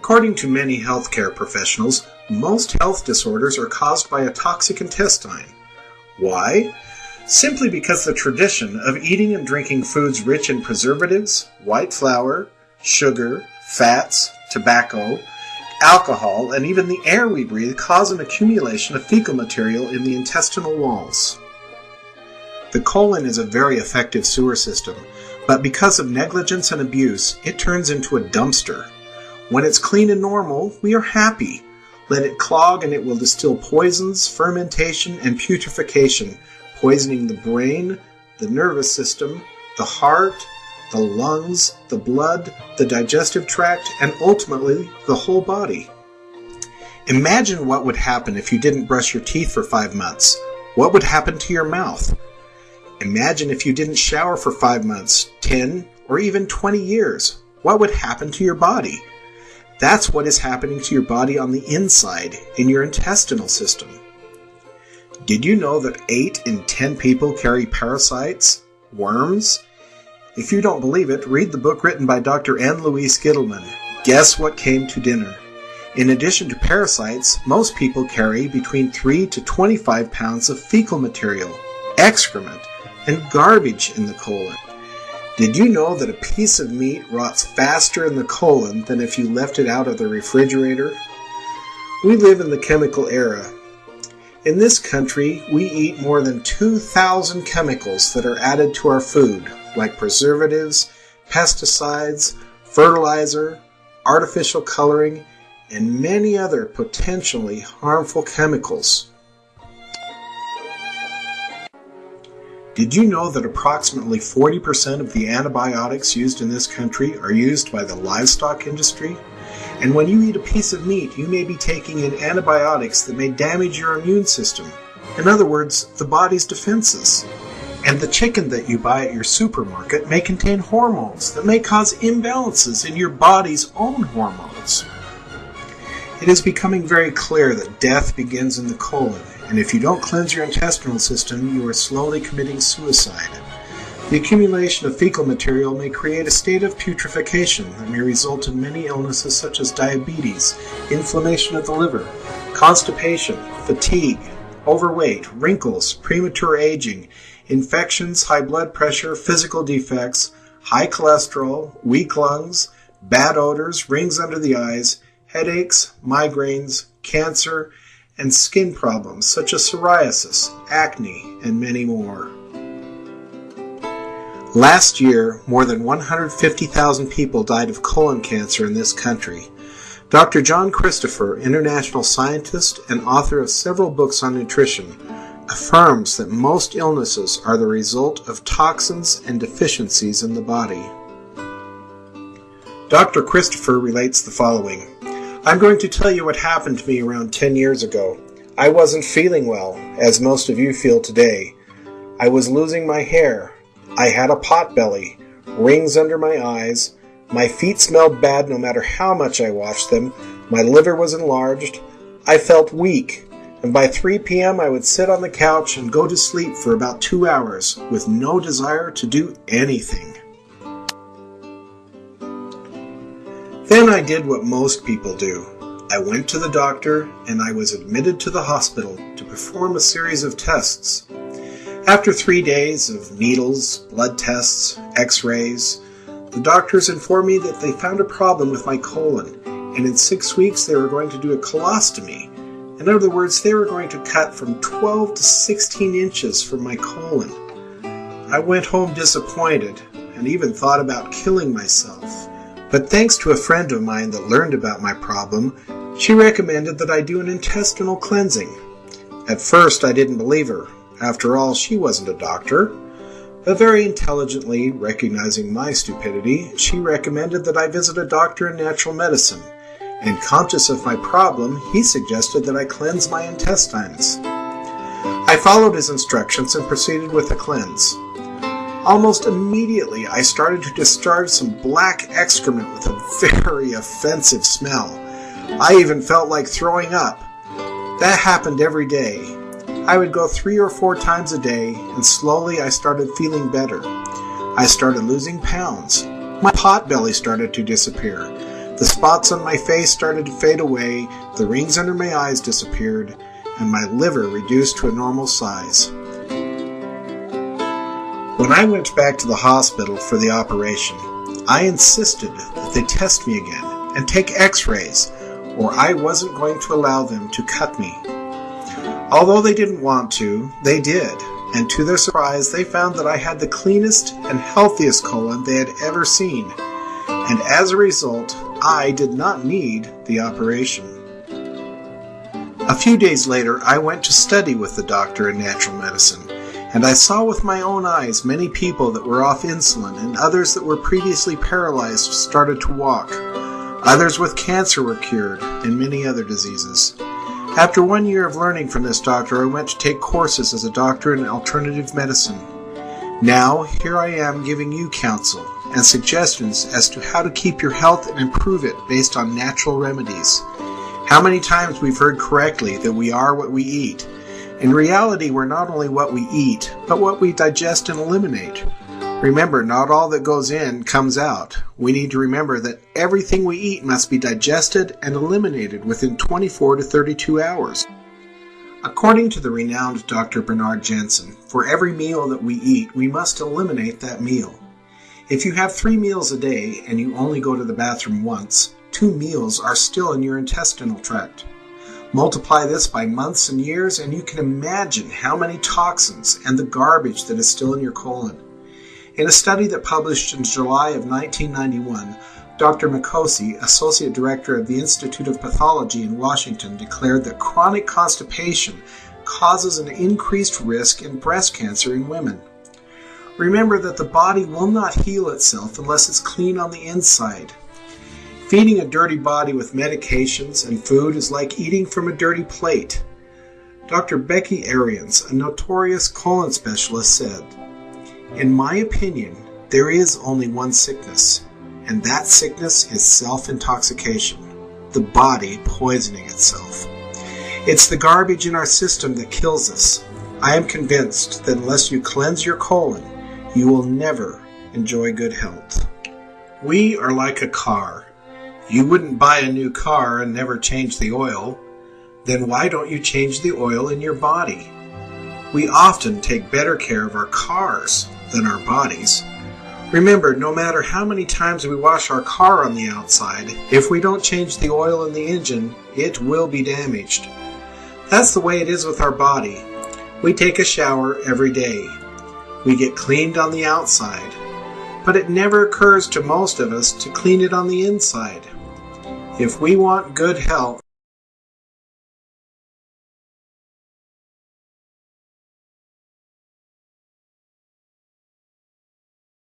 According to many healthcare professionals, most health disorders are caused by a toxic intestine. Why? Simply because the tradition of eating and drinking foods rich in preservatives, white flour, sugar, fats, tobacco, alcohol, and even the air we breathe cause an accumulation of fecal material in the intestinal walls. The colon is a very effective sewer system, but because of negligence and abuse, it turns into a dumpster. When it's clean and normal, we are happy. Let it clog and it will distill poisons, fermentation, and putrefaction, poisoning the brain, the nervous system, the heart, the lungs, the blood, the digestive tract, and ultimately the whole body. Imagine what would happen if you didn't brush your teeth for 5 months. What would happen to your mouth? Imagine if you didn't shower for 5 months, 10, or even 20 years. What would happen to your body? That's what is happening to your body on the inside, in your intestinal system. Did you know that 8 in 10 people carry parasites, worms? If you don't believe it, read the book written by Dr. Anne Louise Gittleman, Guess What Came to Dinner? In addition to parasites, most people carry between 3 to 25 pounds of fecal material, excrement, and garbage in the colon. Did you know that a piece of meat rots faster in the colon than if you left it out of the refrigerator? We live in the chemical era. In this country, we eat more than 2,000 chemicals that are added to our food, like preservatives, pesticides, fertilizer, artificial coloring, and many other potentially harmful chemicals. Did you know that approximately 40% of the antibiotics used in this country are used by the livestock industry? And when you eat a piece of meat, you may be taking in antibiotics that may damage your immune system. In other words, the body's defenses. And the chicken that you buy at your supermarket may contain hormones that may cause imbalances in your body's own hormones. It is becoming very clear that death begins in the colon, and if you don't cleanse your intestinal system, you are slowly committing suicide. The accumulation of fecal material may create a state of putrefaction that may result in many illnesses such as diabetes, inflammation of the liver, constipation, fatigue, overweight, wrinkles, premature aging, infections, high blood pressure, physical defects, high cholesterol, weak lungs, bad odors, rings under the eyes, headaches, migraines, cancer, and skin problems such as psoriasis, acne, and many more. Last year, more than 150,000 people died of colon cancer in this country. Dr. John Christopher, international scientist and author of several books on nutrition, affirms that most illnesses are the result of toxins and deficiencies in the body. Dr. Christopher relates the following. I'm going to tell you what happened to me around 10 years ago. I wasn't feeling well, as most of you feel today. I was losing my hair. I had a pot belly, rings under my eyes. My feet smelled bad no matter how much I washed them. My liver was enlarged. I felt weak. And by 3 p.m. I would sit on the couch and go to sleep for about 2 hours with no desire to do anything. Then I did what most people do. I went to the doctor and I was admitted to the hospital to perform a series of tests. After 3 days of needles, blood tests, x-rays, the doctors informed me that they found a problem with my colon, and in 6 weeks they were going to do a colostomy. In other words, they were going to cut from 12 to 16 inches from my colon. I went home disappointed and even thought about killing myself. But thanks to a friend of mine that learned about my problem, she recommended that I do an intestinal cleansing. At first, I didn't believe her. After all, she wasn't a doctor. But very intelligently, recognizing my stupidity, she recommended that I visit a doctor in natural medicine. And conscious of my problem, he suggested that I cleanse my intestines. I followed his instructions and proceeded with the cleanse. Almost immediately, I started to discharge some black excrement with a very offensive smell. I even felt like throwing up. That happened every day. I would go 3 or 4 times a day, and slowly I started feeling better. I started losing pounds. My pot belly started to disappear. The spots on my face started to fade away, the rings under my eyes disappeared, and my liver reduced to a normal size. When I went back to the hospital for the operation, I insisted that they test me again and take x-rays, or I wasn't going to allow them to cut me. Although they didn't want to, they did, and to their surprise, they found that I had the cleanest and healthiest colon they had ever seen, and as a result, I did not need the operation. A few days later, I went to study with the doctor in natural medicine, and I saw with my own eyes many people that were off insulin, and others that were previously paralyzed started to walk. Others with cancer were cured, and many other diseases. After 1 year of learning from this doctor, I went to take courses as a doctor in alternative medicine. Now, here I am giving you counsel and suggestions as to how to keep your health and improve it based on natural remedies. How many times we've heard correctly that we are what we eat. In reality, we're not only what we eat, but what we digest and eliminate. Remember, not all that goes in comes out. We need to remember that everything we eat must be digested and eliminated within 24 to 32 hours. According to the renowned Dr. Bernard Jensen, for every meal that we eat, we must eliminate that meal. If you have 3 meals a day and you only go to the bathroom once, 2 meals are still in your intestinal tract. Multiply this by months and years, and you can imagine how many toxins and the garbage that is still in your colon. In a study that published in July of 1991, Dr. Mikosi, Associate Director of the Institute of Pathology in Washington, declared that chronic constipation causes an increased risk in breast cancer in women. Remember that the body will not heal itself unless it's clean on the inside. Feeding a dirty body with medications and food is like eating from a dirty plate. Dr. Becky Arians, a notorious colon specialist, said, "In my opinion, there is only one sickness, and that sickness is self-intoxication, the body poisoning itself. It's the garbage in our system that kills us. I am convinced that unless you cleanse your colon, you will never enjoy good health." We are like a car. You wouldn't buy a new car and never change the oil. Then why don't you change the oil in your body? We often take better care of our cars than our bodies. Remember, no matter how many times we wash our car on the outside, if we don't change the oil in the engine, it will be damaged. That's the way it is with our body. We take a shower every day. We get cleaned on the outside, but it never occurs to most of us to clean it on the inside. If we want good health,